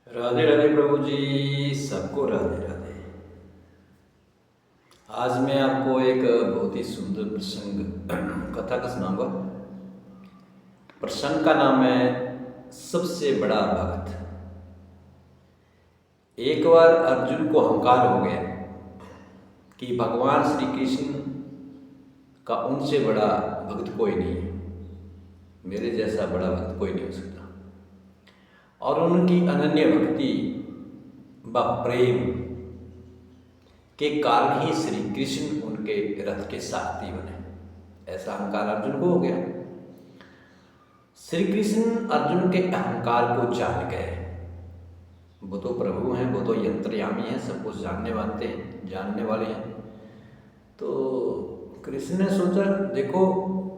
राधे राधे प्रभु जी, सबको राधे राधे। आज मैं आपको एक बहुत ही सुंदर प्रसंग कथा का सुनाऊंगा। प्रसंग का नाम है सबसे बड़ा भक्त। एक बार अर्जुन को अहंकार हो गया कि भगवान श्री कृष्ण का उनसे बड़ा भक्त कोई नहीं है, मेरे जैसा बड़ा भक्त कोई नहीं हो सकता। और उनकी अनन्य भक्ति व प्रेम के कारण ही श्री कृष्ण उनके रथ के सारथी बने। ऐसा अहंकार अर्जुन को हो गया। श्री कृष्ण अर्जुन के अहंकार को जान गए। वो तो प्रभु हैं, वो तो यंत्रयामी हैं, सब कुछ जानने वाले हैं। तो कृष्ण ने सोचा, देखो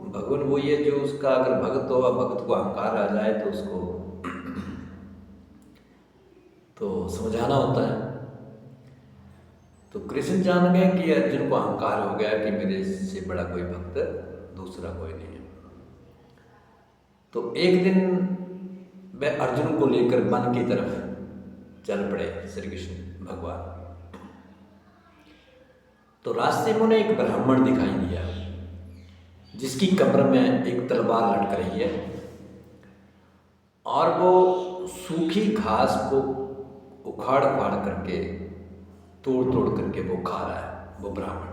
भगवान वो ये जो उसका अगर भक्त हो, भक्त को अहंकार आ जाए तो उसको तो समझाना होता है। तो कृष्ण जान गए कि अर्जुन को अहंकार हो गया कि मेरे से बड़ा कोई भक्त दूसरा कोई नहीं है। तो एक दिन वह अर्जुन को लेकर वन की तरफ चल पड़े श्री कृष्ण भगवान। तो रास्ते में उन्हें एक ब्राह्मण दिखाई दिया जिसकी कमर में एक तलवार लटक रही है और वो सूखी घास को उखाड़ करके तोड़ करके वो खा रहा है, वो ब्राह्मण।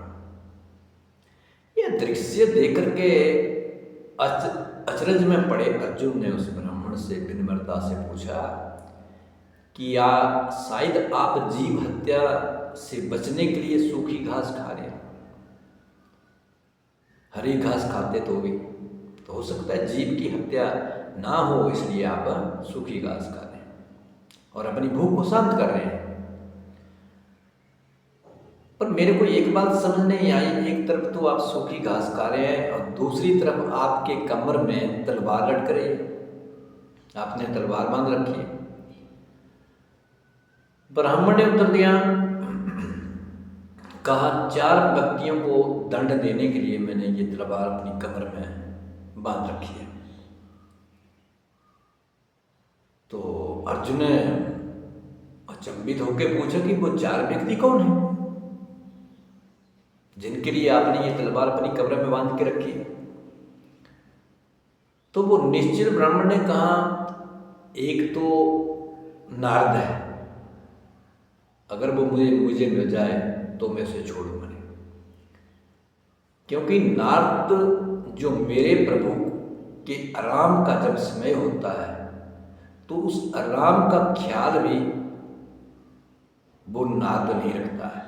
यह दृश्य देख करके अचरज में पड़े अर्जुन ने उस ब्राह्मण से विनम्रता से पूछा कि शायद आप जीव हत्या से बचने के लिए सूखी घास खा रहे हैं। हरी घास खाते तो हो सकता है जीव की हत्या ना हो, इसलिए आप सूखी घास खा रहे हैं और अपनी भूख को शांत कर रहे हैं। पर मेरे को एक बात समझ नहीं आई, एक तरफ तो आप सूखी घास खा रहे हैं और दूसरी तरफ आपके कमर में तलवार लटक रही है, आपने तलवार बांध रखी है। ब्राह्मण ने उत्तर दिया, कहा 4 व्यक्तियों को दंड देने के लिए मैंने ये तलवार अपनी कमर में बांध रखी है। तो अर्जुन ने अचंभित होकर पूछा कि वो 4 व्यक्ति कौन है जिनके लिए आपने ये तलवार अपनी कमर में बांध के रखी है। तो वो निश्चित ब्राह्मण ने कहा, एक तो नारद है, अगर वो मुझे मिल जाए तो मैं उसे छोड़ूंगा नहीं, क्योंकि नारद जो मेरे प्रभु के आराम का जब समय होता है तो उस आराम का ख्याल भी वो नारद नहीं रखता है,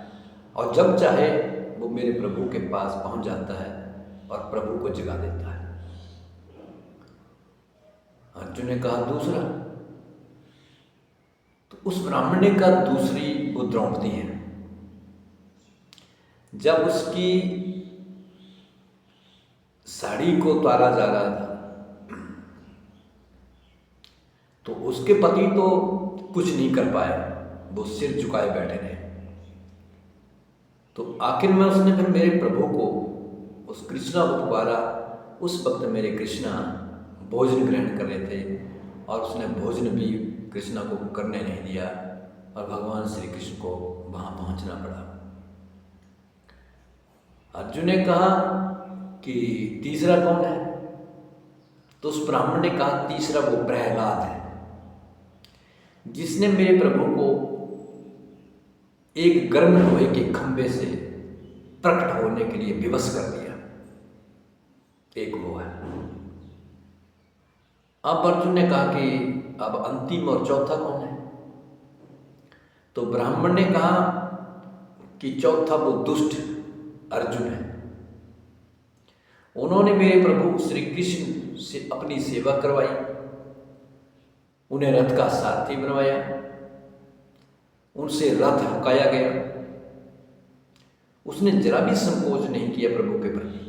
और जब चाहे वो मेरे प्रभु के पास पहुंच जाता है और प्रभु को जगा देता है। अर्जुन ने कहा दूसरा, तो उस ब्राह्मण ने कहा दूसरी वो द्रौपदी है। जब उसकी साड़ी को उतारा जा रहा था तो उसके पति तो कुछ नहीं कर पाए, वो सिर झुकाए बैठे रहे। तो आखिर में उसने फिर मेरे प्रभु को उस कृष्णा को पुकारा। उस वक्त मेरे कृष्णा भोजन ग्रहण कर रहे थे और उसने भोजन भी कृष्णा को करने नहीं दिया और भगवान श्री कृष्ण को वहां पहुंचना पड़ा। अर्जुन ने कहा कि तीसरा कौन है? तो उस ब्राह्मण ने कहा तीसरा वो प्रहलाद है, जिसने मेरे प्रभु को एक गर्म लोहे के खंभे से प्रकट होने के लिए विवश कर दिया। एक वो है। अब अर्जुन ने कहा कि अब अंतिम और चौथा कौन है? तो ब्राह्मण ने कहा कि चौथा वो दुष्ट अर्जुन है। उन्होंने मेरे प्रभु श्री कृष्ण से अपनी सेवा करवाई, उन्हें रथ का सारथी बनवाया, उनसे रथ हकाया गया। उसने जरा भी संकोच नहीं किया प्रभु के प्रति।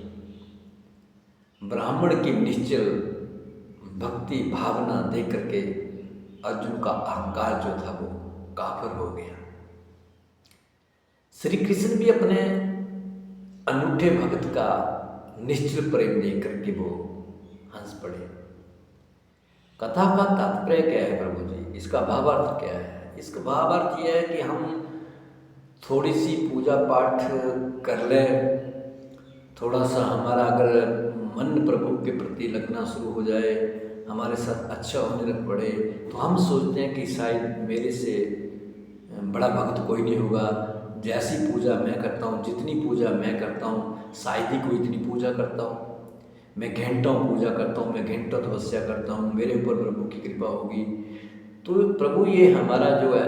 ब्राह्मण की निश्चल भक्ति भावना देख करके अर्जुन का अहंकार जो था वो काफर हो गया। श्री कृष्ण भी अपने अनूठे भक्त का निश्चल प्रेम देख करके वो हंस पड़े। कथा का तात्पर्य क्या है प्रभु जी, इसका भावार्थ क्या है? इसका भावार्थ यह है कि हम थोड़ी सी पूजा पाठ कर लें, थोड़ा सा हमारा अगर मन प्रभु के प्रति लगना शुरू हो जाए, हमारे साथ अच्छा होने लग पड़े, तो हम सोचते हैं कि शायद मेरे से बड़ा भक्त कोई नहीं होगा। जैसी पूजा मैं करता हूँ, जितनी पूजा मैं करता हूँ, शायद ही कोई इतनी पूजा करता हूँ। मैं घंटों पूजा करता हूँ, मैं घंटों तपस्या करता हूँ, मेरे ऊपर प्रभु की कृपा होगी। तो प्रभु ये हमारा जो है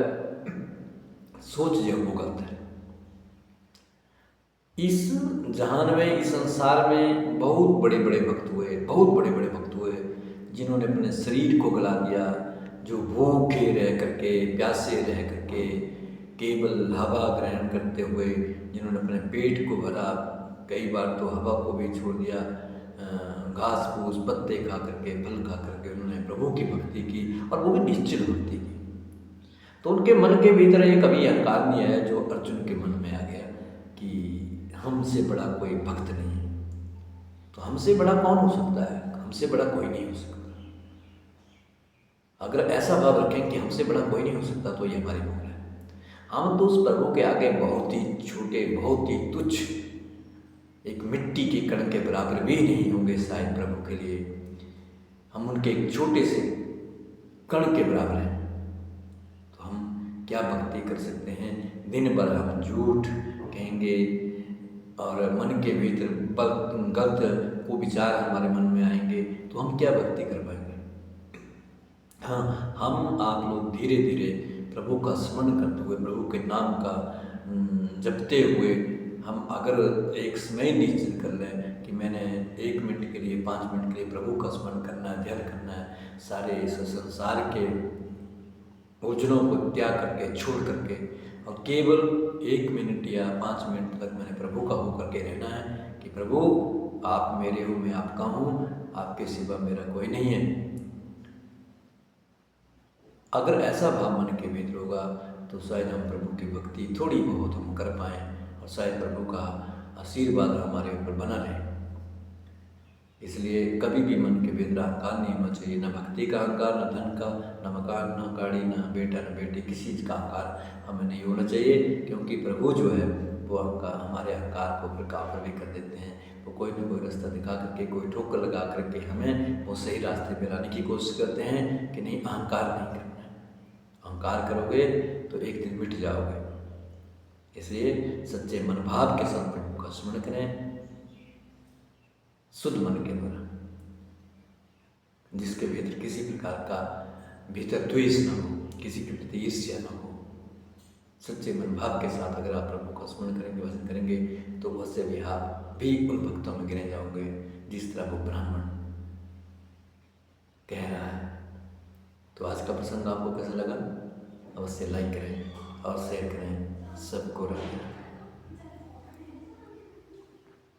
सोच जो वो गलत है। इस जहान में, इस संसार में बहुत बड़े बड़े भक्त हुए, बहुत बड़े बड़े भक्त हुए, जिन्होंने अपने शरीर को गला दिया, जो भूखे रह करके, प्यासे रह करके, केवल हवा ग्रहण करते हुए जिन्होंने अपने पेट को भरा, कई बार तो हवा को भी छोड़ दिया, घास फूस पत्ते खा करके, फल खा करके उन्होंने प्रभु की भक्ति की, और वो भी निश्चित भक्ति की। तो उनके मन के भीतर ये कभी अहंकार नहीं आया जो अर्जुन के मन में आ गया कि हमसे बड़ा कोई भक्त नहीं है। तो हमसे बड़ा कौन हो सकता है? हमसे बड़ा कोई नहीं हो सकता। अगर ऐसा भाव रखें कि हमसे बड़ा कोई नहीं हो सकता, तो ये हमारी भूल है। हम तो उस प्रभु के आगे बहुत ही छोटे, बहुत ही तुच्छ, एक मिट्टी के कण के बराबर भी नहीं होंगे शायद प्रभु के लिए। हम उनके एक छोटे से कण के बराबर हैं। तो हम क्या भक्ति कर सकते हैं? दिन भर हम झूठ कहेंगे और मन के भीतर गलत को विचार हमारे मन में आएंगे, तो हम क्या भक्ति कर पाएंगे? हाँ, हम आप लोग धीरे धीरे प्रभु का स्मरण करते हुए, प्रभु के नाम का जपते हुए, हम अगर एक समय निश्चित कर लें कि मैंने 1 मिनट के लिए, 5 मिनट के लिए प्रभु का स्मरण करना है, ध्यान करना है, सारे इस संसार के उलझनों को त्याग करके, छोड़ करके, और केवल 1 मिनट या 5 मिनट तक मैंने प्रभु का होकर के रहना है कि प्रभु आप मेरे हो, मैं आपका हूँ, आपके सिवा मेरा कोई नहीं है। अगर ऐसा भाव मन के भीतर होगा तो शायद हम प्रभु की भक्ति थोड़ी बहुत हम कर पाएँ, और शायद प्रभु का आशीर्वाद हमारे ऊपर बना रहे। इसलिए कभी भी मन के भीतर अहंकार नहीं होना चाहिए, न भक्ति का अहंकार, न धन का, न मकान, न गाड़ी, न बेटा, न बेटी, किसी चीज़ का अहंकार हमें नहीं होना चाहिए। क्योंकि प्रभु जो है वो हमारे अहंकार को फिर काफर भी कर देते हैं। वो कोई न कोई रास्ता दिखा करके, कोई ठोकर लगा करके हमें वो सही रास्ते पे लाने की कोशिश करते हैं कि नहीं, अहंकार नहीं करना है। अहंकार करोगे तो एक दिन मिट जाओगे। इसलिए सच्चे मनोभाव के साथ प्रभु का स्मरण करें, शुद्ध मन के द्वारा, जिसके भीतर किसी प्रकार का भीतर द्वेष न हो, किसी के प्रति ईर्ष्या न हो। सच्चे मनोभाव के साथ अगर आप प्रभु का स्मरण करेंगे, भजन करेंगे, तो उससे भी आप भी उन भक्तों में गिने जाओगे जिस तरह वो ब्राह्मण कह रहा है। तो आज का प्रसंग आपको कैसा लगा? अवश्य लाइक करें और शेयर करें। सबको राधे।